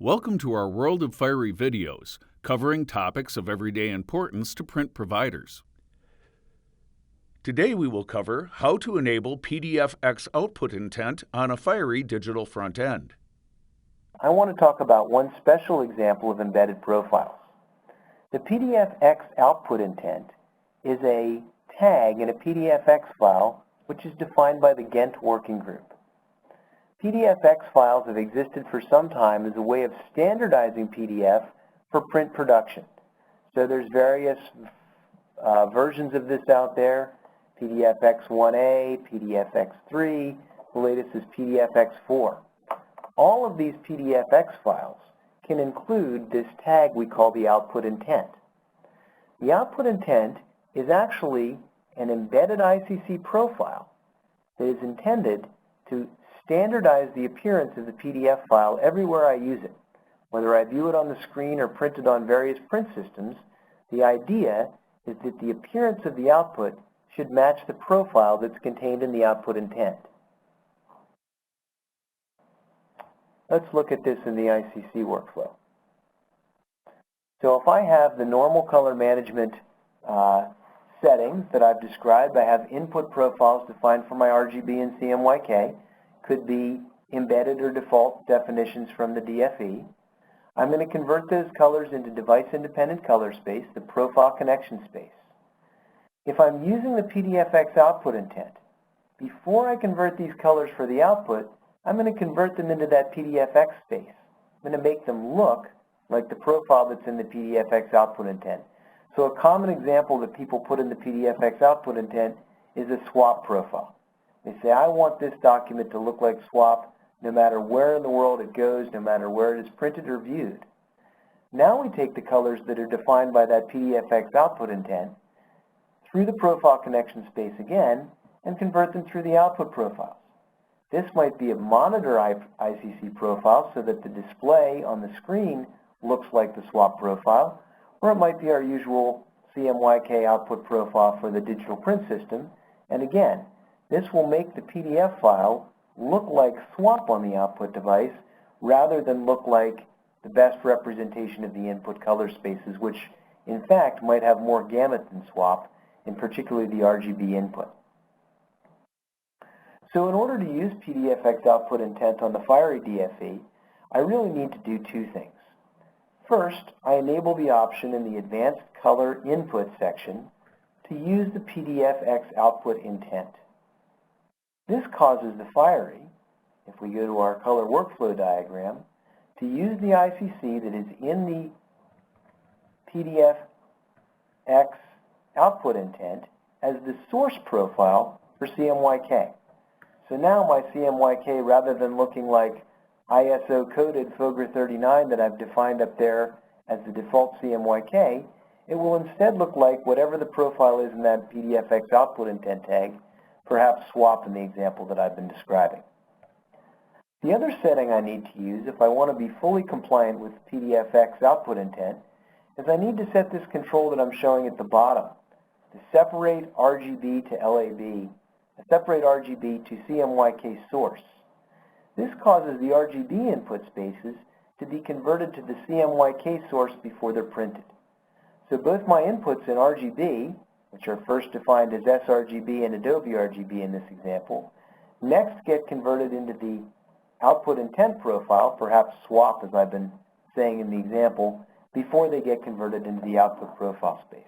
Welcome to our world of Fiery videos, covering topics of everyday importance to print providers. Today we will cover how to enable PDFX output intent on a Fiery digital front end. I want to talk about one special example of embedded profiles. The PDFX output intent is a tag in a PDFX file which is defined by the Ghent working group. PDFX files have existed for some time as a way of standardizing PDF for print production. So there's various versions of this out there, PDFX 1A, PDFX 3, the latest is PDFX 4. All of these PDFX files can include this tag we call the output intent. The output intent is actually an embedded ICC profile that is intended to standardize the appearance of the PDF file everywhere I use it. Whether I view it on the screen or print it on various print systems, the idea is that the appearance of the output should match the profile that's contained in the output intent. Let's look at this in the ICC workflow. So if I have the normal color management settings that I've described, I have input profiles defined for my RGB and CMYK, could be embedded or default definitions from the DFE. I'm going to convert those colors into device-independent color space, the profile connection space. If I'm using the PDFX output intent, before I convert these colors for the output, I'm going to convert them into that PDFX space. I'm going to make them look like the profile that's in the PDFX output intent. So a common example that people put in the PDFX output intent is a swap profile. They say, I want this document to look like swap no matter where in the world it goes, no matter where it is printed or viewed. Now we take the colors that are defined by that PDFX output intent through the profile connection space again and convert them through the output profiles. This might be a monitor ICC profile so that the display on the screen looks like the swap profile, or it might be our usual CMYK output profile for the digital print system. And again, this will make the PDF file look like swap on the output device rather than look like the best representation of the input color spaces, which in fact might have more gamut than swap, and particularly the RGB input. So in order to use PDFX output intent on the Fiery DFE, I really need to do two things. First, I enable the option in the Advanced Color Input section to use the PDFX output intent. This causes the Fiery, if we go to our color workflow diagram, to use the ICC that is in the PDFX output intent as the source profile for CMYK. So now my CMYK, rather than looking like ISO-coded FOGR 39 that I've defined up there as the default CMYK, it will instead look like whatever the profile is in that PDFX output intent tag, perhaps swap in the example that I've been describing. The other setting I need to use if I want to be fully compliant with PDFX output intent is I need to set this control that I'm showing at the bottom, to separate RGB to LAB, separate RGB to CMYK source. This causes the RGB input spaces to be converted to the CMYK source before they're printed. So both my inputs in RGB, which are first defined as sRGB and Adobe RGB in this example, next get converted into the output intent profile, perhaps swap as I've been saying in the example, before they get converted into the output profile space.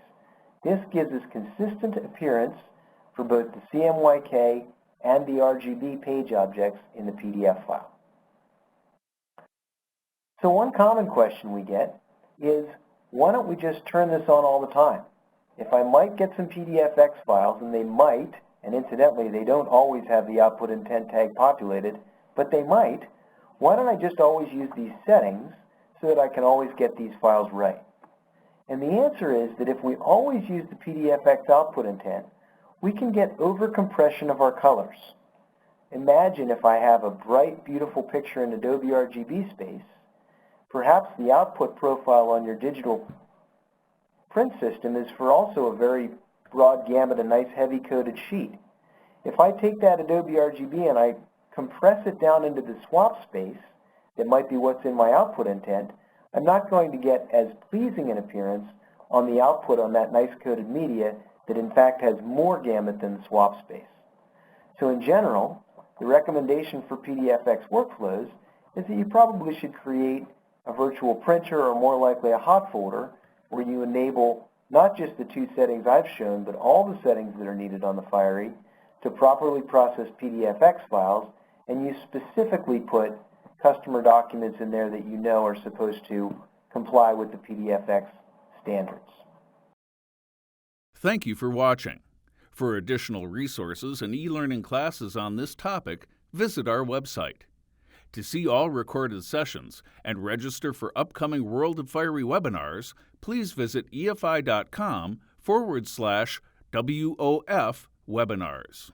This gives us consistent appearance for both the CMYK and the RGB page objects in the PDF file. So one common question we get is, why don't we just turn this on all the time? If I might get some PDFX files, and they might, and incidentally they don't always have the output intent tag populated, but they might, why don't I just always use these settings so that I can always get these files right? And the answer is that if we always use the PDFX output intent, we can get over-compression of our colors. Imagine if I have a bright, beautiful picture in Adobe RGB space, perhaps the output profile on your digital print system is for also a very broad gamut, a nice heavy-coded sheet. If I take that Adobe RGB and I compress it down into the swap space, that might be what's in my output intent, I'm not going to get as pleasing an appearance on the output on that nice coded media that in fact has more gamut than the swap space. So in general, the recommendation for PDFX workflows is that you probably should create a virtual printer or more likely a hot folder where you enable not just the two settings I've shown, but all the settings that are needed on the Fiery to properly process PDFX files, and you specifically put customer documents in there that you know are supposed to comply with the PDFX standards. Thank you for watching. For additional resources and e-learning classes on this topic, visit our website. To see all recorded sessions and register for upcoming World of Fiery webinars, please visit efi.com/WOF webinars.